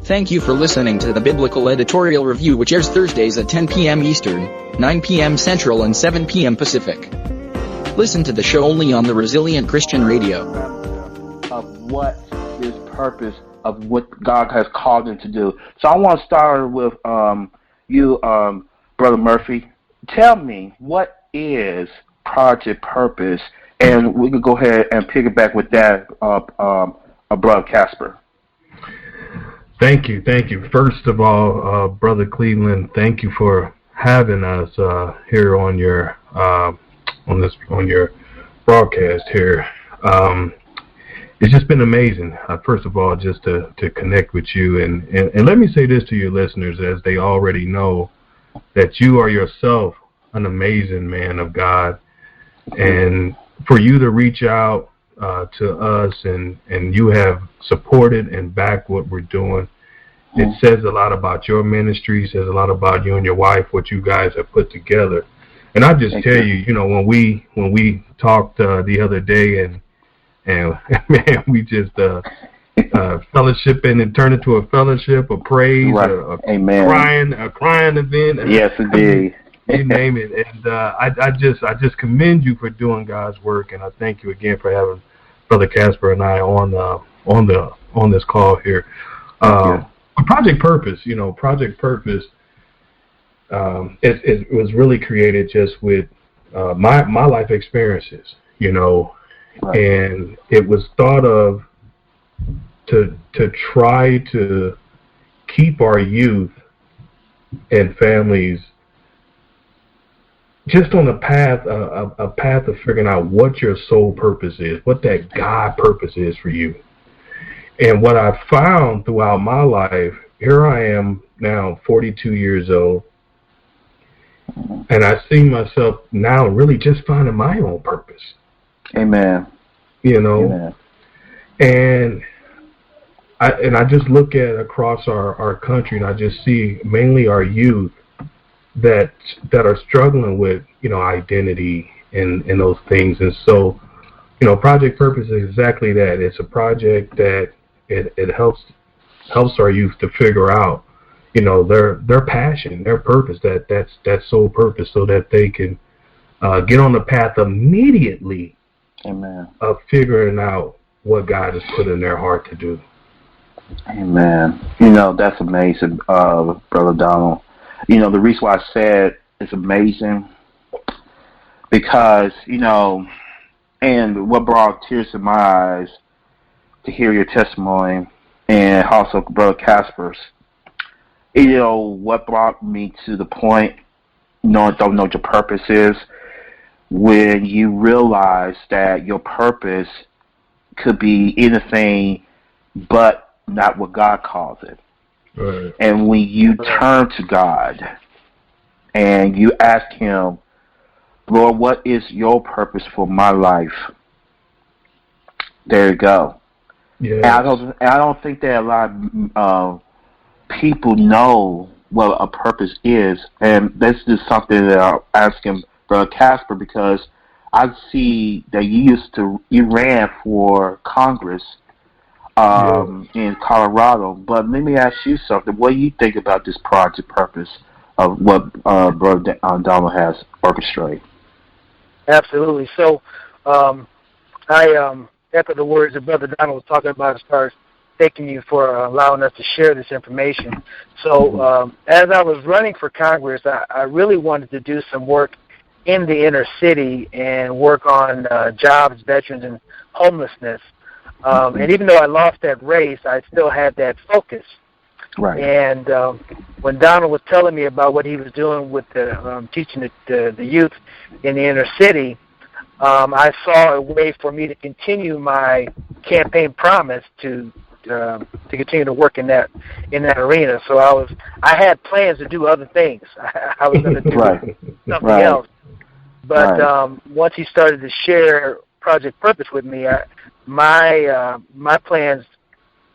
Thank you for listening to the Biblical Editorial Review, which airs Thursdays at 10 p.m. Eastern, 9 p.m. Central, and 7 p.m. Pacific. Listen to the show only on the Resilient Christian Radio. Of what is purpose of what God has called him to do. So I want to start with you, Brother Murphy. Tell me, what is Project Purpose? And we can go ahead and piggyback with that, Brother Casper. Thank you. First of all, Brother Cleveland, thank you for having us here on your broadcast here. It's just been amazing. First of all, just to connect with you, and let me say this to your listeners, as they already know, that you are yourself an amazing man of God, and for you to reach out to us, and you have supported and backed what we're doing. It says a lot about your ministry, says a lot about you and your wife, what you guys have put together. And I just tell you, when we talked the other day, and man, we just fellowship and turn it to a fellowship, a praise, right. a crying event. Yes, indeed. You name it. And I just commend you for doing God's work, and I thank you again for having Brother Casper and I on this call here. Project Purpose, Project Purpose, it was really created just with my life experiences, right. And it was thought of to try to keep our youth and families just on a path of figuring out what your soul purpose is, what that God purpose is for you. And what I found throughout my life, here I am now 42 years old, and I see myself now really just finding my own purpose. Amen. Amen. And I just look at across our country, and I just see mainly our youth that are struggling with, identity and those things. And so, Project Purpose is exactly that. It's a project that it helps our youth to figure out, their passion, their purpose, that sole purpose, so that they can get on the path immediately. Amen. Of figuring out what God has put in their heart to do. Amen. That's amazing, Brother Donald. The reason why I said it's amazing because, and what brought tears to my eyes to hear your testimony, and also Brother Casper's, what brought me to the point, don't know what your purpose is, when you realize that your purpose could be anything but not what God calls it. Right. And when you turn to God and you ask him, Lord, what is your purpose for my life? There you go. Yes. And I don't think that a lot of people know what a purpose is. And this is something that I'll ask him, Brother Casper, because I see that you ran for Congress in Colorado. But let me ask you something. What do you think about this Project Purpose of what Brother Donald has orchestrated? Absolutely. So I echo the words that Brother Donald was talking about as far as thanking you for allowing us to share this information. So as I was running for Congress, I really wanted to do some work in the inner city and work on jobs, veterans, and homelessness. And even though I lost that race, I still had that focus. Right. And when Donald was telling me about what he was doing with the teaching the youth in the inner city, I saw a way for me to continue my campaign promise to continue to work in that arena. So I had plans to do other things. I was going to do something else. But once he started to share Project Purpose with me, my plans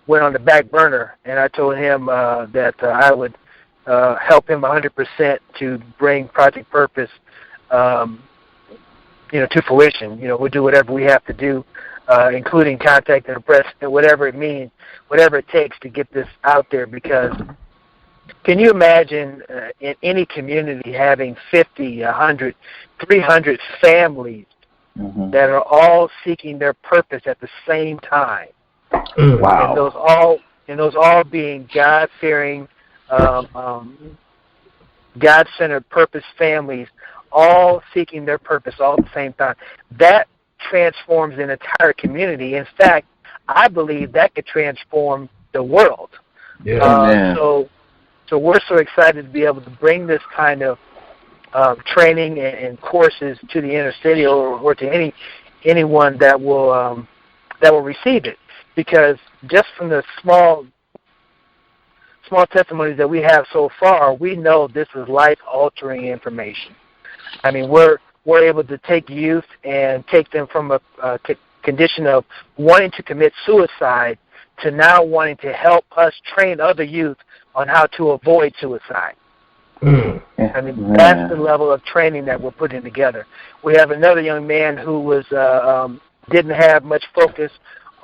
went on the back burner, and I told him that I would help him 100% to bring Project Purpose to fruition. We'll do whatever we have to do, including contacting the press and whatever it means, whatever it takes to get this out there. Because can you imagine in any community having 50, 100, 300 families that are all seeking their purpose at the same time? Wow. And those all being God-fearing, God-centered purpose families, all seeking their purpose all at the same time. That transforms an entire community. In fact, I believe that could transform the world. Yeah. So we're so excited to be able to bring this kind of training and courses to the inner city or to anyone that will receive it. Because just from the small testimonies that we have so far, we know this is life-altering information. I mean, we're able to take youth and take them from a condition of wanting to commit suicide to now wanting to help us train other youth on how to avoid suicide. I mean, that's the level of training that we're putting together. We have another young man who was didn't have much focus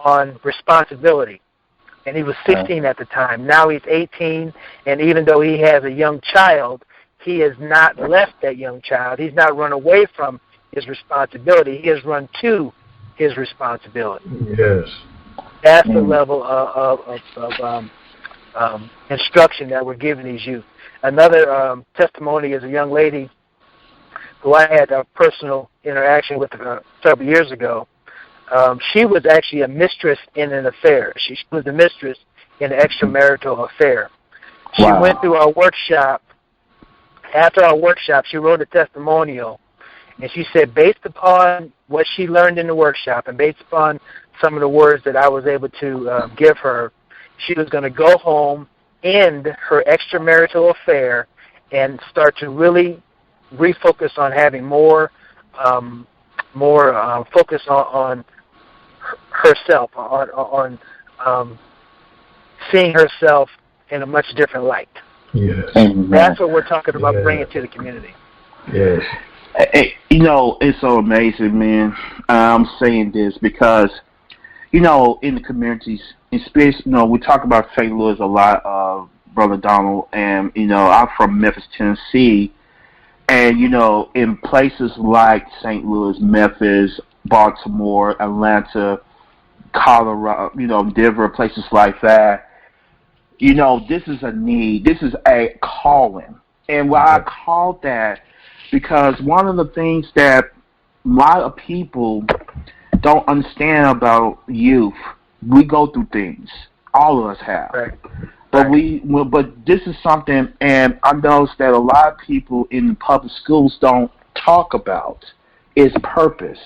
on responsibility, and he was 16 at the time. Now he's 18, and even though he has a young child, he has not left that young child. He's not run away from his responsibility. He has run to his responsibility. Yes. That's the level of instruction that we're giving these youth. Another testimony is a young lady who I had a personal interaction with several years ago. She was actually a mistress in an affair. She was a mistress in an extramarital affair. She went through our workshop. After our workshop, she wrote a testimonial, and she said, based upon what she learned in the workshop and based upon some of the words that I was able to give her, she was going to go home, end her extramarital affair, and start to really refocus on having more focus on herself, on seeing herself in a much different light. Yes. That's what we're talking about bringing to the community. Yes. It's so amazing, man. I'm saying this because, in the communities, in space, we talk about St. Louis a lot, Brother Donald, and, I'm from Memphis, Tennessee, and, in places like St. Louis, Memphis, Baltimore, Atlanta, Colorado, Denver, places like that, this is a need. This is a calling. And why I call that, because one of the things that a lot of people don't understand about youth, we go through things. All of us have. Right. But this is something, and I noticed that a lot of people in the public schools don't talk about is purpose,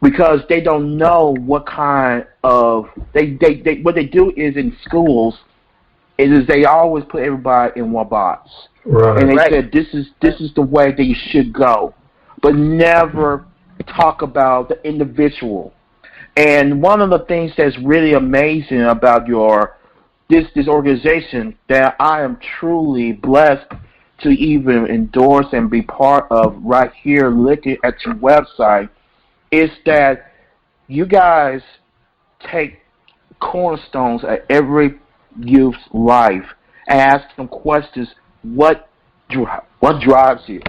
because they don't know what kind of what they do is in schools is they always put everybody in one box. Right. And they said this is the way that you should go, but never talk about the individual. And one of the things that's really amazing about this organization that I am truly blessed to even endorse and be part of right here, looking at your website, is that you guys take cornerstones at every youth's life and ask them questions. What drives you?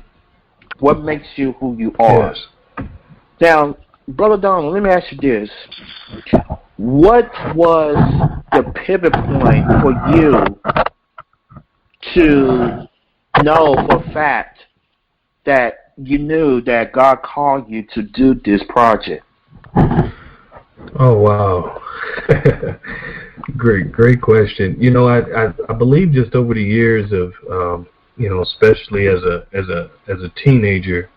What makes you who you are? Yes. Now, Brother Donald, let me ask you this. What was the pivot point for you to know for a fact that you knew that God called you to do this project? Oh, wow. Great question. I believe just over the years of, especially as a teenager,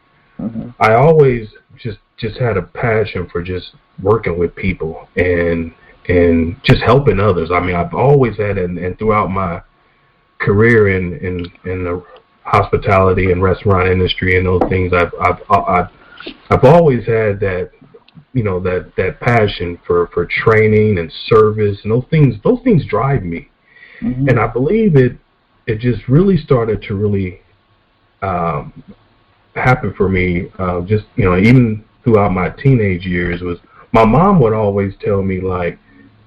I always just had a passion for just working with people and just helping others. I mean, I've always had, and throughout my career in the hospitality and restaurant industry and those things, I've always had that, that passion for training and service, and those things drive me. And I believe it just really started to really happen for me, even throughout my teenage years was my mom would always tell me, like,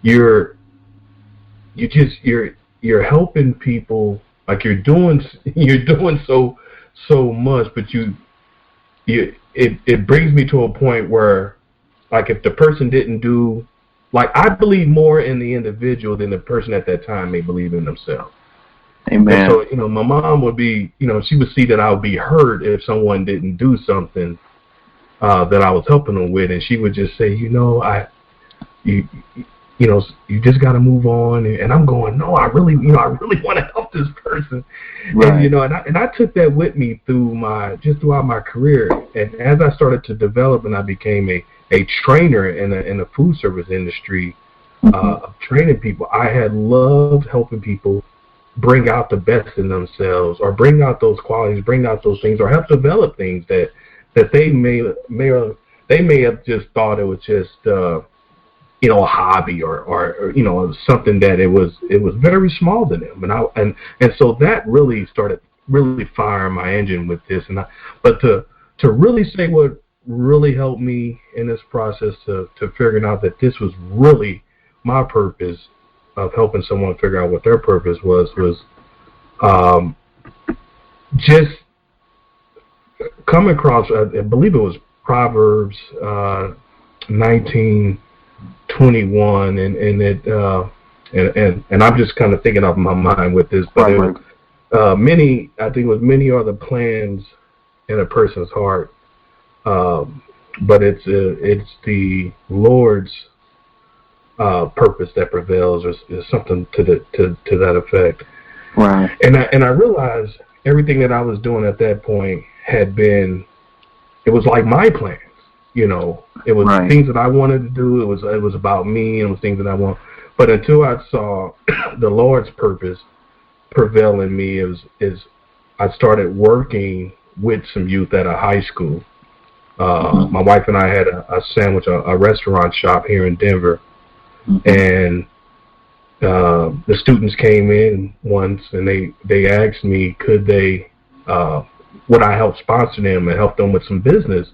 you're helping people, like you're doing so much, but it brings me to a point where, like, if the person didn't do, like, I believe more in the individual than the person at that time may believe in themselves. Amen. And so, you know, my mom would be, you know, she would see that I would be hurt if someone didn't do something that I was helping them with, and she would just say, you know, you just got to move on. And I'm going, no, I really want to help this person. Right. And, you know, and I took that with me throughout my career. And as I started to develop and I became a trainer in the food service industry, of training people, I had loved helping people bring out the best in themselves, or bring out those qualities, bring out those things, or help develop things that they may have just thought it was just you know, a hobby or you know, something that it was very small to them. And so that really started firing my engine with this. But to really say what really helped me in this process to figuring out that this was really my purpose of helping someone figure out what their purpose was just come across, I believe it was Proverbs 19:21, and I'm just kind of thinking off my mind with this, but many are the plans in a person's heart, but it's the Lord's purpose that prevails, or something to that effect. Right. And I realized everything that I was doing at that point it was like my plans. You know, it was things that I wanted to do. It was about me, and it was things that I want. But until I saw the Lord's purpose prevail in me, I started working with some youth at a high school. My wife and I had a restaurant shop here in Denver, and the students came in once, and they asked me, would I help sponsor them and help them with some business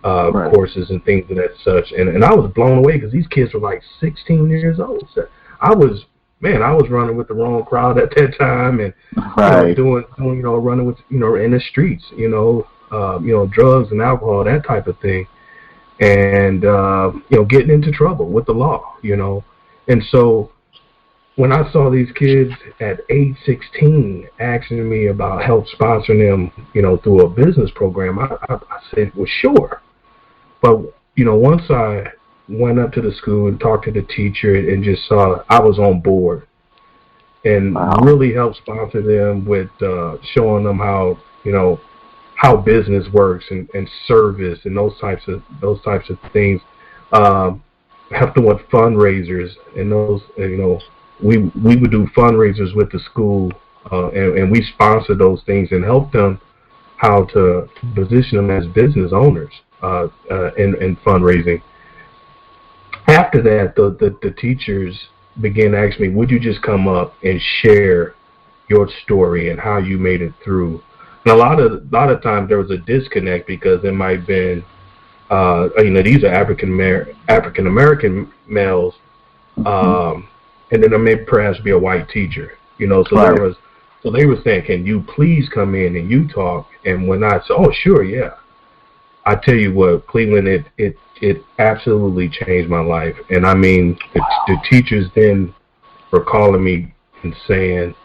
courses and things of that such. And I was blown away because these kids were like 16 years old. So I was running with the wrong crowd at that time, and doing running with, in the streets, drugs and alcohol, that type of thing, and getting into trouble with the law, And so when I saw these kids at age 16 asking me about help sponsoring them, through a business program, I said, well, sure. But, once I went up to the school and talked to the teacher and just saw I was on board, and really helped sponsor them with showing them how business works and service and those types of things. Helped them with fundraisers, and those, we would do fundraisers with the school, and we sponsored those things and helped them how to position them as business owners in fundraising. After that, the teachers began to ask me, would you just come up and share your story and how you made it through? And a lot of times there was a disconnect because it might have been, these are African American males, and then there may perhaps be a white teacher, so they were saying, can you please come in and you talk? And when I said, oh, sure, yeah. I tell you what, Cleveland, it absolutely changed my life. And I mean, the teachers then were calling me and saying,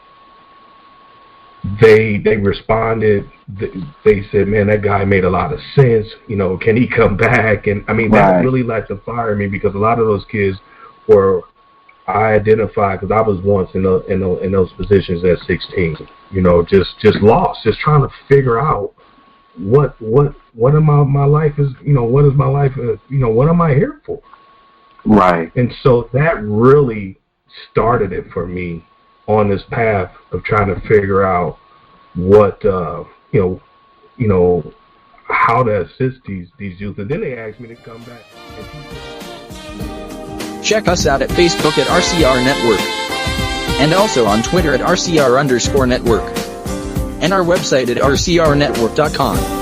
they responded, they said, man, that guy made a lot of sense, can he come back? And I mean, that really lit the fire in me, because a lot of those kids I identified, because I was once in those positions at 16, just lost, just trying to figure out what my life is, what is my life, what am I here for? Right. And so that really started it for me on this path of trying to figure out what, how to assist these youth. And then they asked me to come back. Check us out at Facebook at RCR Network, and also on Twitter at RCR_network, and our website at rcrnetwork.com.